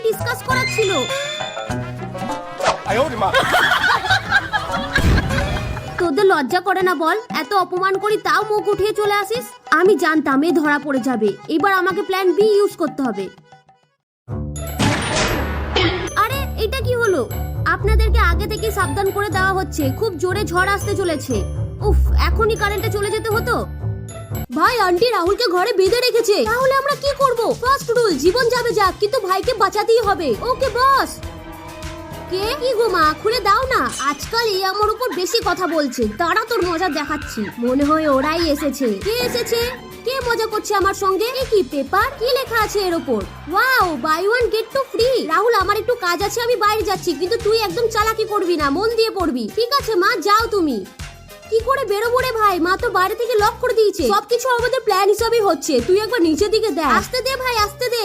Discuss করার ছিল। তোদের লজ্জা করে না বল? এত অপমান করি তাও মুখ উঠিয়ে চলে আসিস। আমি জানতাম এ ধরা পড়ে যাবে, এবার আমাকে প্ল্যান বি ইউজ করতে হবে। আরে এটা কি হলো? আপনাদেরকে আগে থেকে সাবধান করে দেওয়া হচ্ছে, খুব জোরে ঝড় আসতে চলেছে। উফ, এখনই কারেন্টে চলে যেতে হতো। ভাই আন্টি রাহুলকে ঘরে বেঁধে রেখেছে, তাহলে আমরা কি করব? ফার্স্ট রুল, জীবন যাবে যাক, কিন্তু ভাইকে বাঁচাতেই হবে। ওকে বস। কে? কি গো মা, খুলে দাও না। আজকাল এই আমার উপর বেশি কথা বলছে, তারা তোর মজা দেখাচ্ছি। মনে হয় ওরাই এসেছে। কে এসেছে? কে মজা করছে আমার সঙ্গে? এ কি পেপার? কি লেখা আছে এর উপর? Wow, buy one get two free. Rahul আমার একটু কাজ আছে, আমি বাইরে যাচ্ছি, কিন্তু তুই একদম চালাকি করবি না, মন দিয়ে পড়বি। ঠিক আছে মা, যাও তুমি। কি করে বেরোবো রে ভাই? মা তো বাইরে থেকে লক করে দিয়েছে। সবকিছু আমাদের প্ল্যান হিসাবেই হচ্ছে, তুই একবার নিচের দিকে দেখ। আসতে দে ভাই, আসতে দে।